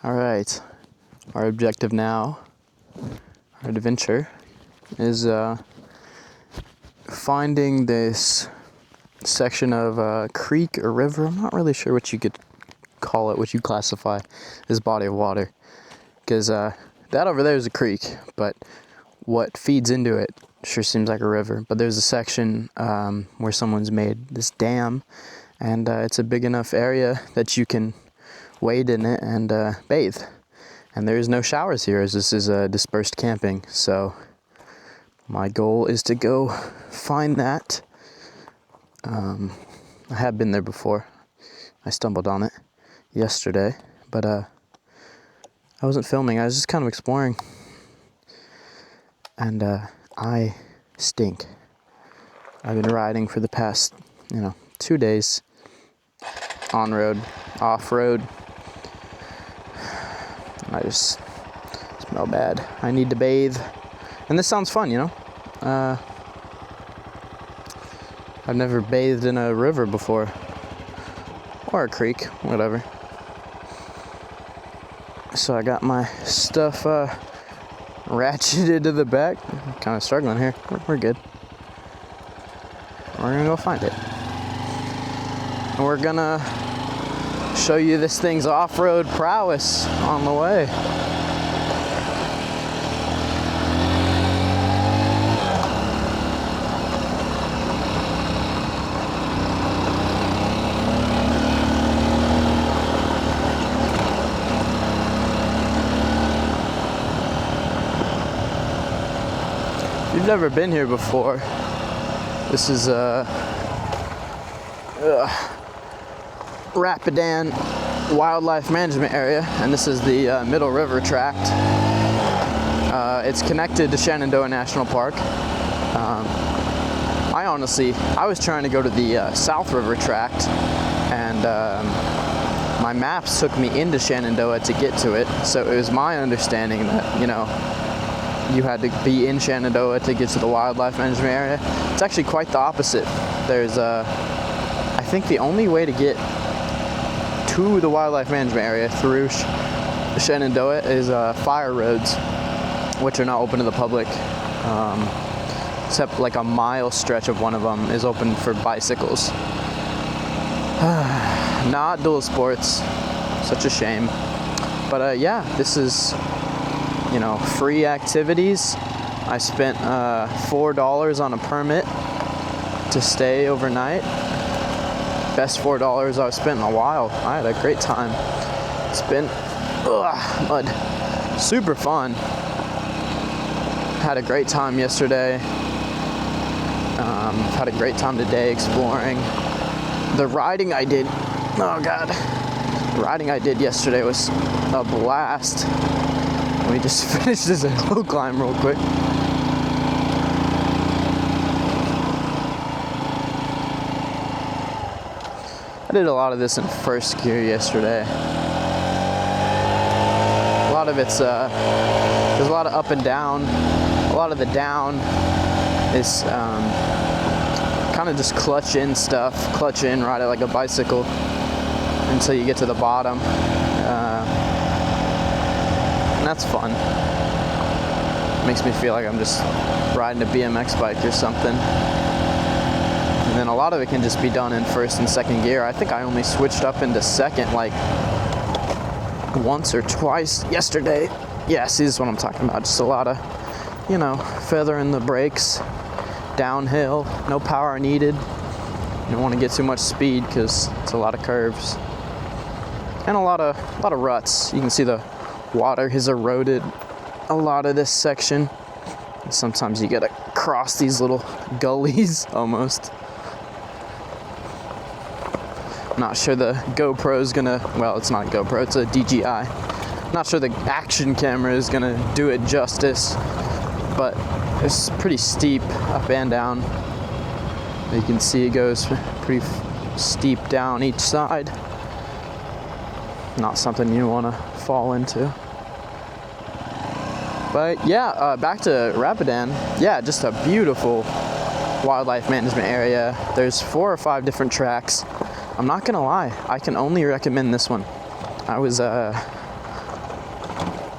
Alright, our objective now, our adventure, is finding this section of a creek or river. I'm not really sure what you could call it, what you classify as body of water. Because that over there is a creek, but what feeds into it sure seems like a river. But there's a section where someone's made this dam, and it's a big enough area that you can wade in it and bathe. And there's no showers here, as this is dispersed camping. So my goal is to go find that. I have been there before. I stumbled on it yesterday, but I wasn't filming. I was just kind of exploring. And I stink. I've been riding for the past, 2 days. On-road, off-road. I just smell bad. I need to bathe. And this sounds fun, I've never bathed in a river before. Or a creek, whatever. So I got my stuff ratcheted to the back. I'm kind of struggling here. We're good. We're gonna go find it. And we're gonna show you this thing's off-road prowess on the way. If you've never been here before, this is Rapidan Wildlife Management Area, and this is the Middle River Tract. It's connected to Shenandoah National Park. I was trying to go to the South River Tract, and my maps took me into Shenandoah to get to it, so it was my understanding that, you had to be in Shenandoah to get to the wildlife management area. It's actually quite the opposite. There's I think the only way to get to the wildlife management area through Shenandoah is fire roads, which are not open to the public, except like a mile stretch of one of them is open for bicycles. Not dual sports, such a shame. But this is free activities. I spent $4 on a permit to stay overnight. Best $4 I've spent in a while. I had a great time. It's been mud. Super fun. Had a great time yesterday. Had a great time today exploring. The riding I did yesterday was a blast. We just finished this hill climb real quick. I did a lot of this in first gear yesterday. A lot of it's, there's a lot of up and down. A lot of the down is kind of just clutch in stuff. Clutch in, ride it like a bicycle until you get to the bottom. And that's fun. Makes me feel like I'm just riding a BMX bike or something. And then a lot of it can just be done in first and second gear. I think I only switched up into second like once or twice yesterday. Yeah, see, this is what I'm talking about. Just a lot of, feathering the brakes, downhill, no power needed. You don't want to get too much speed because it's a lot of curves. And a lot of ruts. You can see the water has eroded a lot of this section. And sometimes you gotta cross these little gullies almost. I'm not sure the GoPro's gonna, well, it's not a GoPro, it's a DJI. Not sure the action camera is gonna do it justice, but it's pretty steep up and down. You can see it goes pretty steep down each side. Not something you want to fall into. But yeah, back to Rapidan. Yeah, just a beautiful wildlife management area. There's 4 or 5 different tracks. I'm not gonna lie, I can only recommend this one. I was,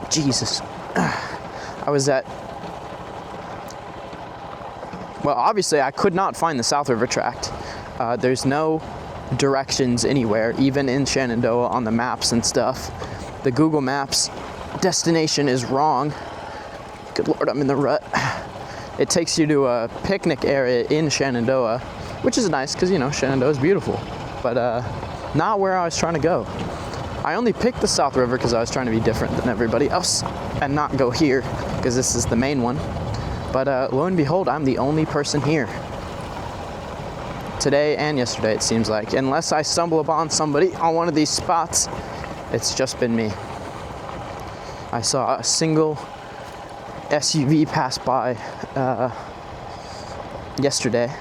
Jesus. I was at, well, obviously I could not find the South River Tract. There's no directions anywhere, even in Shenandoah on the maps and stuff. The Google Maps destination is wrong. Good Lord, I'm in the rut. It takes you to a picnic area in Shenandoah, which is nice because, you know, Shenandoah is beautiful, but not where I was trying to go. I only picked the South River because I was trying to be different than everybody else and not go here because this is the main one. But lo and behold, I'm the only person here. Today and yesterday, it seems like. Unless I stumble upon somebody on one of these spots, it's just been me. I saw a single SUV pass by yesterday,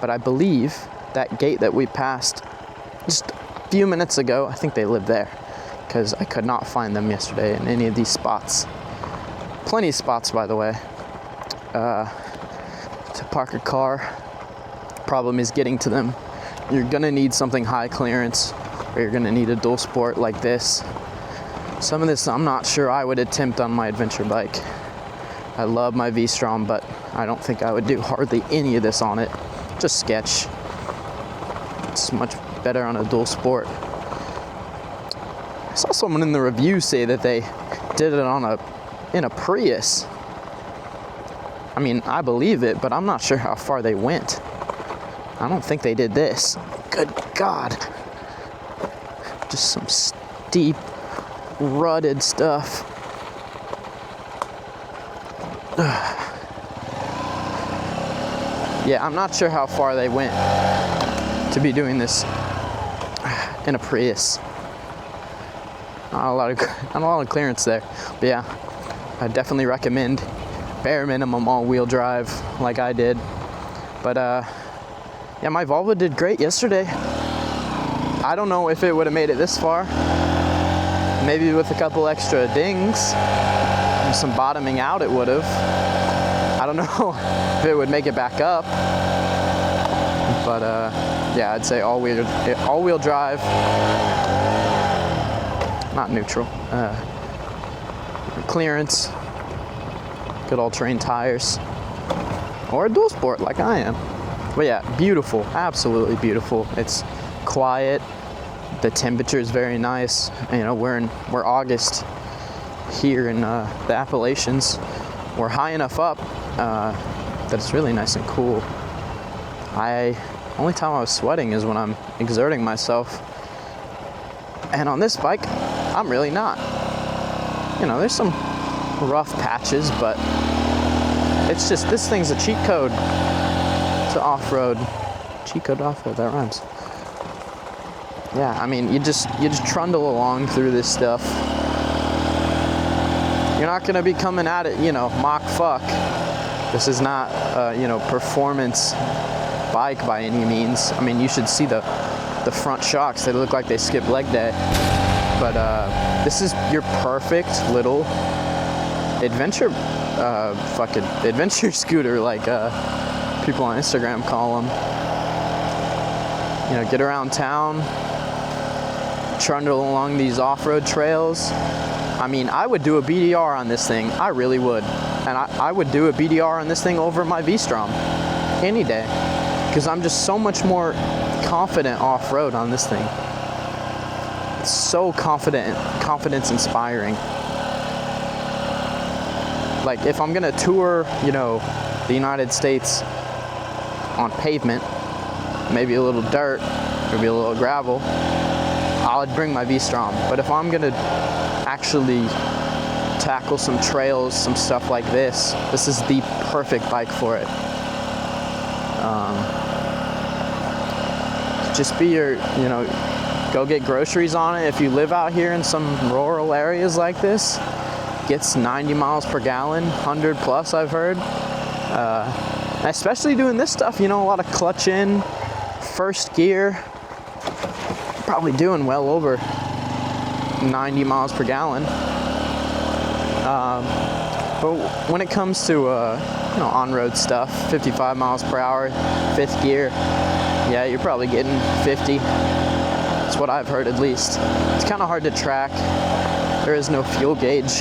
but I believe that gate that we passed just a few minutes ago, I think they live there, because I could not find them yesterday in any of these spots. Plenty of spots, by the way, to park a car. Problem is getting to them. You're gonna need something high clearance, or you're gonna need a dual sport like this. Some of this I'm not sure I would attempt on my adventure bike. I love my V-Strom, but I don't think I would do hardly any of this on it. Just sketch. It's much better on a dual sport. I saw someone in the review say that they did it in a Prius. I mean, I believe it, but I'm not sure how far they went. I don't think they did this. Good God. Just some steep, rutted stuff. Yeah, I'm not sure how far they went to be doing this in a Prius. Not a lot of clearance there. But yeah, I definitely recommend bare minimum all-wheel drive like I did. But yeah, my Volvo did great yesterday. I don't know if it would have made it this far. Maybe with a couple extra dings and some bottoming out it would have. I don't know if it would make it back up. But yeah, I'd say all-wheel drive. Not neutral. Clearance. Good all-terrain tires. Or a dual sport like I am. But yeah, beautiful, absolutely beautiful. It's quiet. The temperature is very nice. You know, we're August here in the Appalachians. We're high enough up that it's really nice and cool. Only time I was sweating is when I'm exerting myself. And on this bike, I'm really not. You know, there's some rough patches, but it's just, this thing's a cheat code to off-road. Cheat code to off-road, that rhymes. Yeah, I mean, you just trundle along through this stuff. You're not gonna be coming at it, you know, Mach fuck. This is not, you know, performance bike by any means. I mean, you should see the front shocks. They look like they skipped leg day. But this is your perfect little adventure, fucking adventure scooter, like people on Instagram call them. You know, get around town, trundle along these off-road trails. I mean, I would do a BDR on this thing. I really would. And I would do a BDR on this thing over my V-Strom any day, because I'm just so much more confident off-road on this thing. It's so confidence inspiring. Like, if I'm gonna tour, you know, the United States on pavement, maybe a little dirt, maybe a little gravel, I would bring my V-Strom. But if I'm gonna actually tackle some trails, some stuff like this is the perfect bike for it. Just be your, you know, go get groceries on it. If you live out here in some rural areas like this, gets 90 miles per gallon, 100 plus I've heard. Especially doing this stuff, you know, a lot of clutch in, first gear, probably doing well over 90 miles per gallon. But when it comes to, you know, on-road stuff, 55 miles per hour, fifth gear, yeah, you're probably getting 50. That's what I've heard at least. It's kind of hard to track. There is no fuel gauge.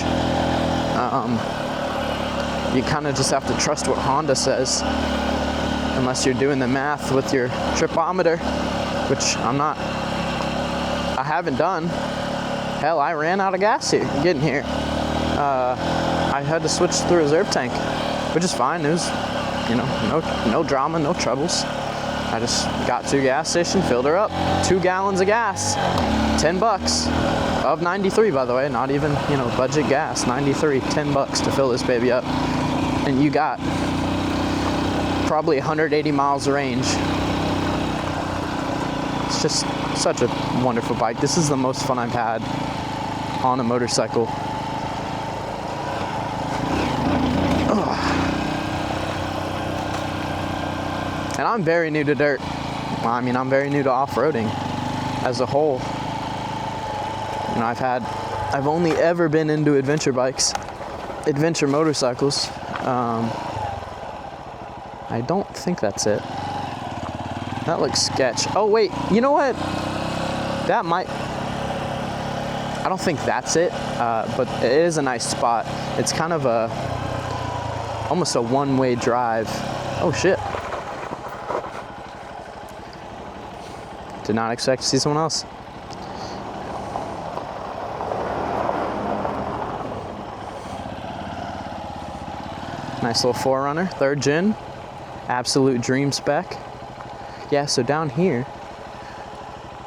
You kind of just have to trust what Honda says, unless you're doing the math with your tripometer, which I haven't done. Hell, I ran out of gas here, getting here. I had to switch to the reserve tank, which is fine. It was, no drama, no troubles. I just got to a gas station, filled her up, 2 gallons of gas, $10 of 93, by the way, not even, budget gas, 93, $10 to fill this baby up. And you got probably 180 miles of range. It's just such a wonderful bike. This is the most fun I've had on a motorcycle. And I'm very new to dirt. I'm very new to off-roading as a whole. I've only ever been into adventure bikes, adventure motorcycles. I don't think that's it. That looks sketch. Oh wait, you know what? I don't think that's it, but it is a nice spot. It's kind of almost a one-way drive. Oh shit. Did not expect to see someone else. Nice little 4Runner, 3rd gen, absolute dream spec. Yeah, so down here,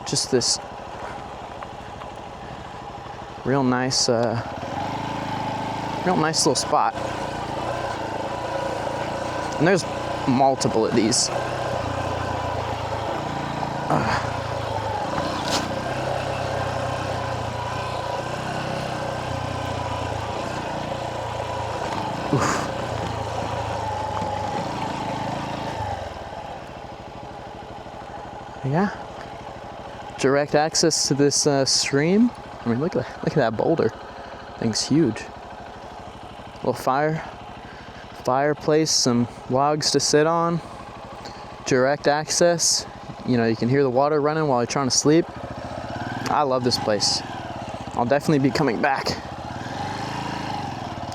just this real nice little spot. And there's multiple of these. Yeah, direct access to this stream. Look at that boulder. Thing's huge. Little fireplace, some logs to sit on. Direct access. You can hear the water running while you're trying to sleep. I love this place. I'll definitely be coming back.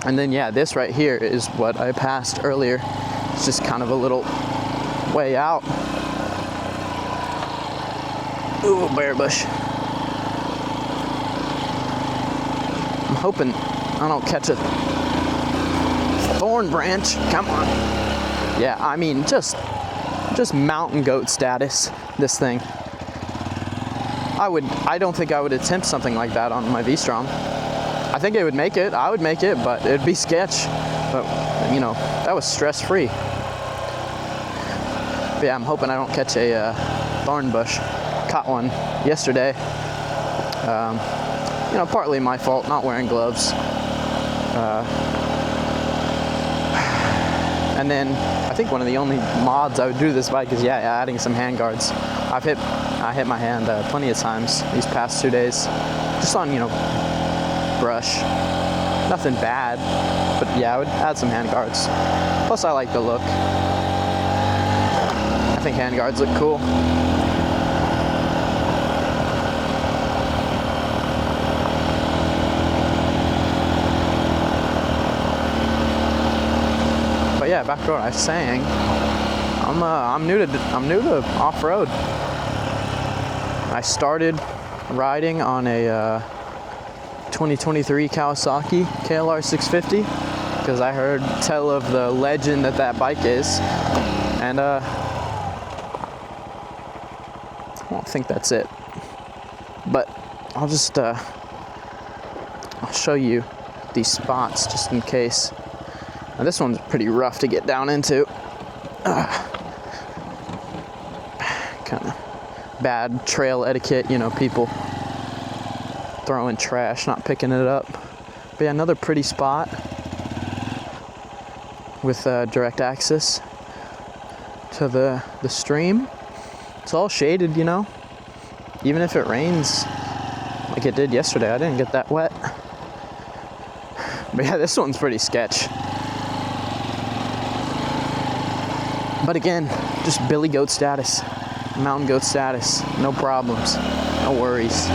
And then yeah, this right here is what I passed earlier. It's just kind of a little way out. Ooh, bear bush. I'm hoping I don't catch a thorn branch. Come on. Yeah, just mountain goat status, this thing. I don't think I would attempt something like that on my V-Strom. I think it would make it. I would make it, but it'd be sketch. But, that was stress-free. But yeah, I'm hoping I don't catch a thorn bush. Caught one yesterday. Partly my fault, not wearing gloves. And then I think one of the only mods I would do to this bike is adding some hand guards. I hit my hand plenty of times these past 2 days, just on brush. Nothing bad, but yeah, I would add some hand guards. Plus I like the look. I think hand guards look cool. Yeah, back to what I was saying. I'm new to off-road. I started riding on a 2023 Kawasaki KLR 650 because I heard tell of the legend that bike is, and I don't think that's it. But I'll just I'll show you these spots just in case. Now this one's pretty rough to get down into. Kind of bad trail etiquette, people throwing trash, not picking it up. But yeah, another pretty spot with direct access to the stream. It's all shaded, even if it rains like it did yesterday. I didn't get that wet. But yeah, this one's pretty sketch. But again, just billy goat status, mountain goat status, no problems. No worries.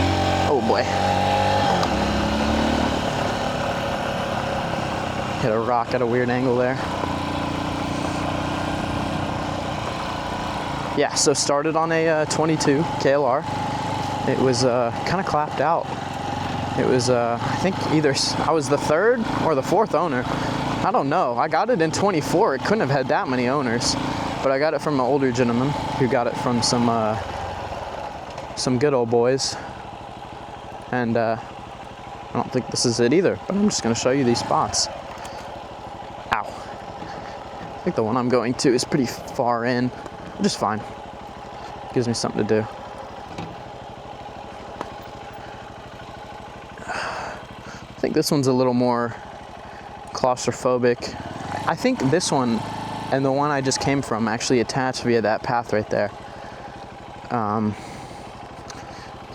Oh boy. Hit a rock at a weird angle there. Yeah, so started on a 22 KLR. It was kind of clapped out. It was, I think either I was the third or the fourth owner. I don't know. I got it in 24. It couldn't have had that many owners, but I got it from an older gentleman who got it from some good old boys. And I don't think this is it either, but I'm just going to show you these spots. Ow. I think the one I'm going to is pretty far in, which is fine. Gives me something to do. I think this one's a little more claustrophobic. I think this one and the one I just came from actually attached via that path right there.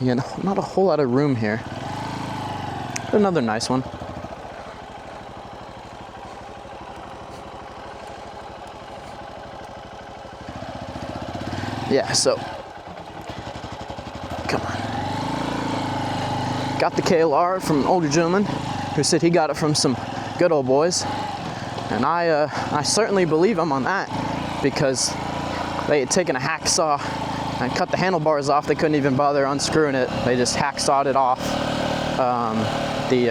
You know, not a whole lot of room here. Another nice one. Yeah, so come on. Got the KLR from an older gentleman who said he got it from some good old boys, and I certainly believe him on that, because they had taken a hacksaw and cut the handlebars off. They couldn't even bother unscrewing it. They just hacksawed it off. Not the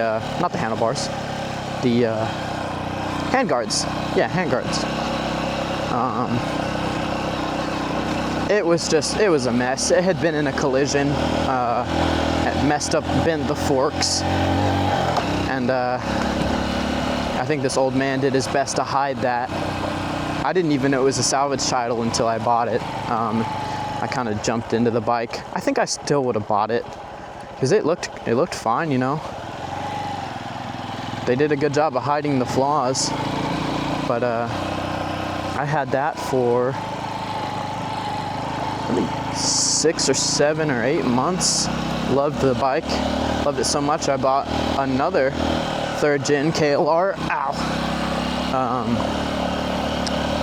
handlebars, the handguards. Yeah, handguards. It was a mess. It had been in a collision, it messed up, bent the forks, and I think this old man did his best to hide that. I didn't even know it was a salvage title until I bought it. I kind of jumped into the bike. I think I still would have bought it, because it looked fine, you know. They did a good job of hiding the flaws, but I had that for I think 6 or 7 or 8 months. Loved the bike, loved it so much I bought another 3rd gen KLR. Ow!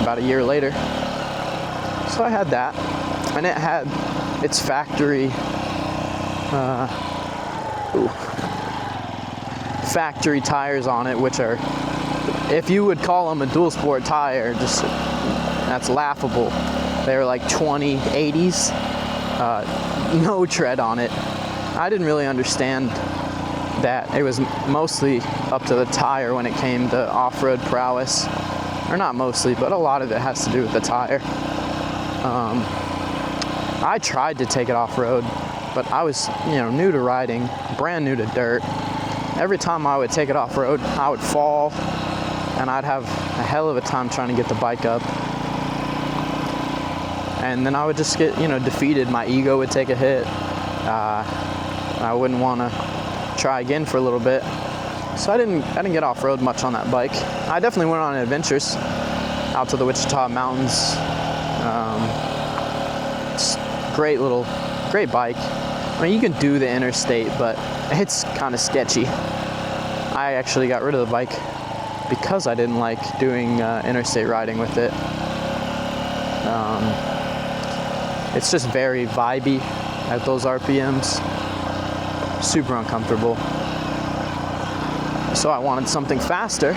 About a year later. So I had that, and it had its factory factory tires on it, which are, if you would call them a dual sport tire, just that's laughable. They were like 2080s, no tread on it. I didn't really understand that. It was mostly up to the tire when it came to off-road prowess. Or not mostly, but a lot of it has to do with the tire. I tried to take it off-road, but I was, new to riding, brand new to dirt. Every time I would take it off-road, I would fall, and I'd have a hell of a time trying to get the bike up. And then I would just get, defeated. My ego would take a hit. I wouldn't want to try again for a little bit. So I didn't get off-road much on that bike. I definitely went on adventures out to the Wichita Mountains. It's great bike. I mean, you can do the interstate, but it's kind of sketchy. I actually got rid of the bike because I didn't like doing interstate riding with it. It's just very vibey at those RPMs. Super uncomfortable. So I wanted something faster,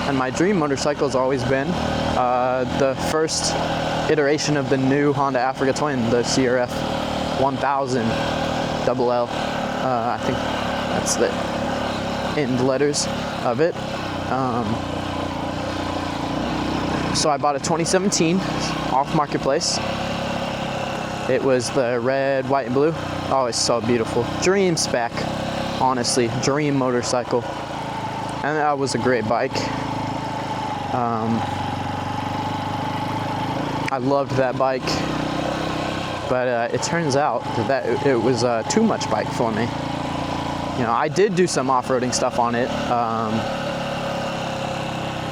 and my dream motorcycle has always been the first iteration of the new Honda Africa Twin, the CRF 1000 LL. I think that's the end letters of it. So I bought a 2017 off Marketplace. It was the red, white, and blue. Oh, it's so beautiful. Dream spec, honestly, dream motorcycle. And that was a great bike. I loved that bike, but it turns out that it was too much bike for me. I did do some off-roading stuff on it.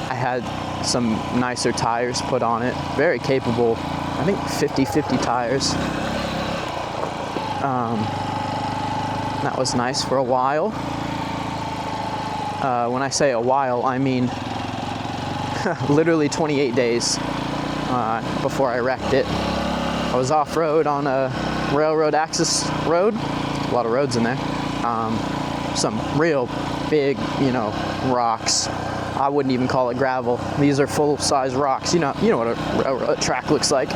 I had some nicer tires put on it, very capable, I think 50/50 tires. That was nice for a while. When I say a while, I mean literally 28 days before I wrecked it. I was off-road on a railroad access road. A lot of roads in there. Some real big, rocks. I wouldn't even call it gravel. These are full-size rocks. You know what a railroad track looks like.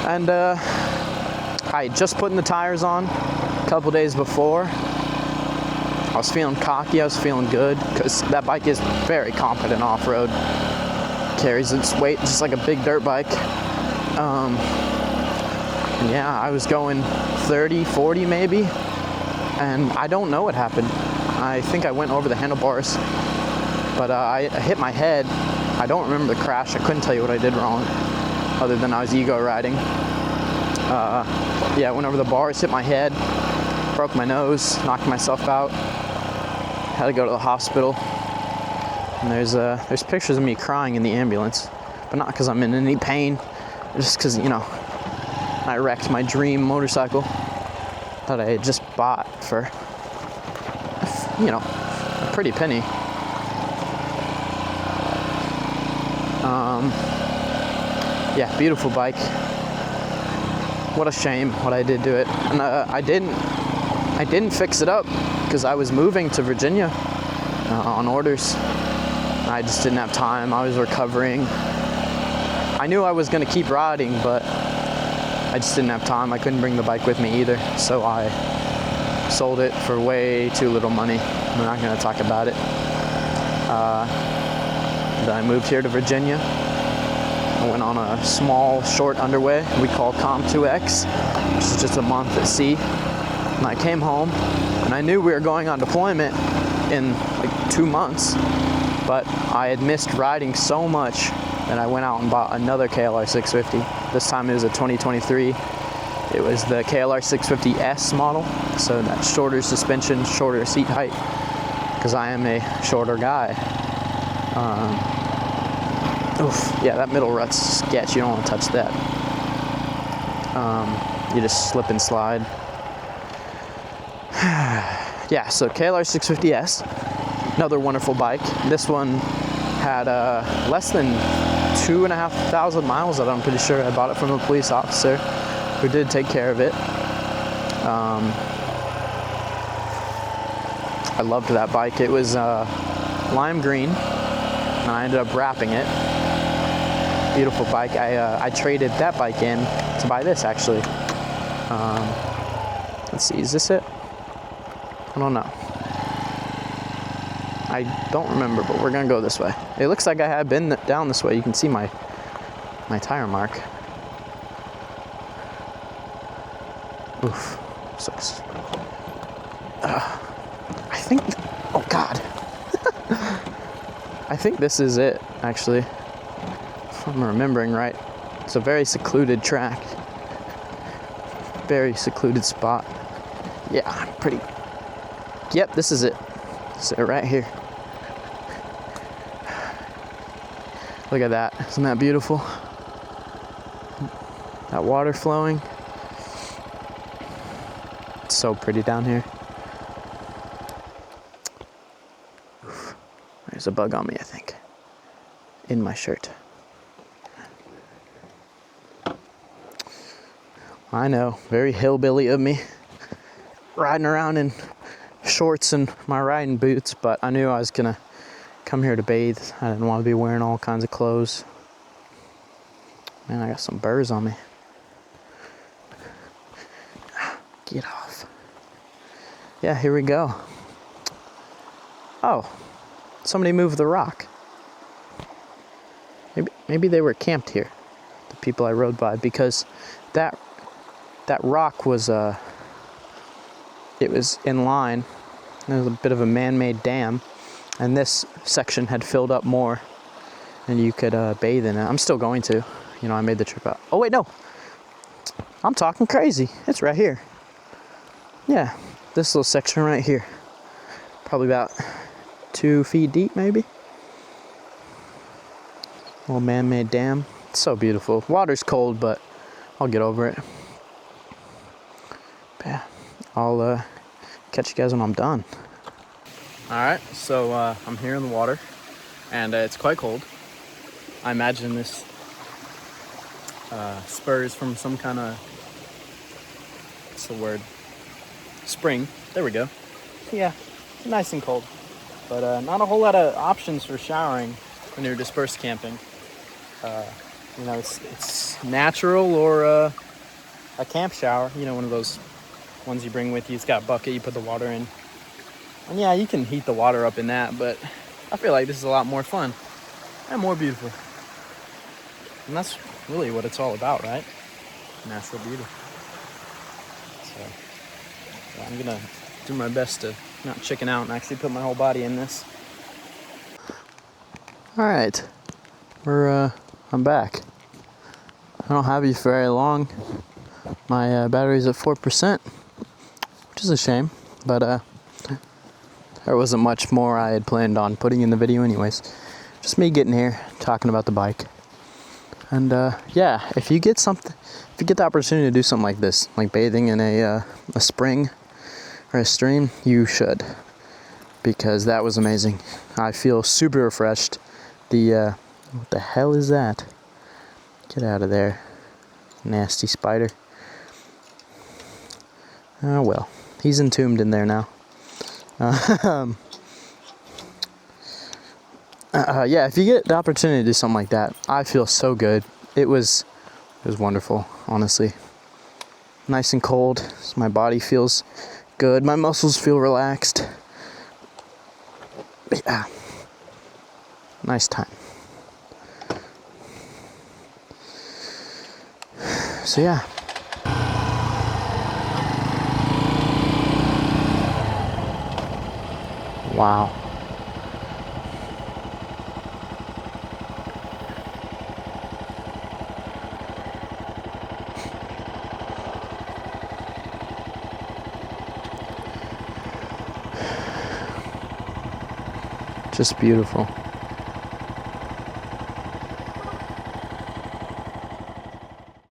And I had just putting the tires on a couple days before. I was feeling cocky. I was feeling good because that bike is very competent off-road. Carries its weight just like a big dirt bike. Yeah, I was going 30, 40 maybe, and I don't know what happened. I think I went over the handlebars, but I hit my head. I don't remember the crash. I couldn't tell you what I did wrong, other than I was ego riding. Yeah, I went over the bars, hit my head, broke my nose, knocked myself out. Had to go to the hospital. And there's pictures of me crying in the ambulance, but not because I'm in any pain, just because, I wrecked my dream motorcycle that I had just bought for, a pretty penny. Yeah, beautiful bike. What a shame what I did to it. And I didn't fix it up because I was moving to Virginia on orders. I just didn't have time. I was recovering. I knew I was going to keep riding, but I just didn't have time. I couldn't bring the bike with me either, so I sold it for way too little money. I'm not going to talk about it. Then I moved here to Virginia. I went on a small, short underway we call Com2X, which is just a month at sea. And I came home, and I knew we were going on deployment in like 2 months, but I had missed riding so much that I went out and bought another KLR 650. This time it was a 2023. It was the KLR 650S model, so that shorter suspension, shorter seat height, because I am a shorter guy. Yeah, that middle rut's sketch. You don't want to touch that. You just slip and slide. Yeah, so KLR 650S, another wonderful bike. This one had less than 2,500 miles that I'm pretty sure. I bought it from a police officer who did take care of it. I loved that bike. It was lime green, and I ended up wrapping it. Beautiful bike. I traded that bike in to buy this actually. Let's see, is this it? I don't know. I don't remember, but we're gonna go this way. It looks like I have been down this way. You can see my tire mark. Oof, sucks. I think, oh God. I think this is it, actually. If I'm remembering right. It's a very secluded track. Very secluded spot. Yeah, I'm pretty, yep, this is it. This is it right here. Look at that, isn't that beautiful? That water flowing. It's so pretty down here. Oof. There's a bug on me, I think. In my shirt. I know, very hillbilly of me. Riding around in shorts and my riding boots, but I knew I was gonna come here to bathe. I didn't want to be wearing all kinds of clothes. Man, I got some burrs on me. Get off. Yeah, here we go. Oh, somebody moved the rock. Maybe they were camped here, the people I rode by, because that rock was it was in line. There was a bit of a man-made dam, and this section had filled up more, and you could bathe in it. I'm still going to. I made the trip out. Oh wait, no. I'm talking crazy. It's right here. Yeah, this little section right here. Probably about 2 feet deep, maybe. Little man-made dam. It's so beautiful. Water's cold, but I'll get over it. Yeah, I'll catch you guys when I'm done. Alright, so I'm here in the water, and it's quite cold. I imagine this spurs from some kind of the word? Spring. There we go. Yeah, it's nice and cold. But not a whole lot of options for showering when you're dispersed camping. You know, it's natural or a camp shower. You know, one of those ones you bring with you. It's got a bucket, you put the water in. And yeah, you can heat the water up in that, but I feel like this is a lot more fun and more beautiful. And that's really what it's all about, right? Natural beauty. So yeah, I'm gonna do my best to not chicken out and actually put my whole body in this. All right, I'm back. I don't have you for very long. My battery's at 4%, which is a shame, but there wasn't much more I had planned on putting in the video anyways. Just me getting here, talking about the bike. And yeah, if you get the opportunity to do something like this, like bathing in a spring or a stream, you should, because that was amazing. I feel super refreshed. What the hell is that? Get out of there, nasty spider. Oh well, he's entombed in there now. Yeah, if you get the opportunity to do something like that, I feel so good. It was wonderful, honestly. Nice and cold, so my body feels good. My muscles feel relaxed. But yeah, nice time. So yeah. Wow. Just beautiful.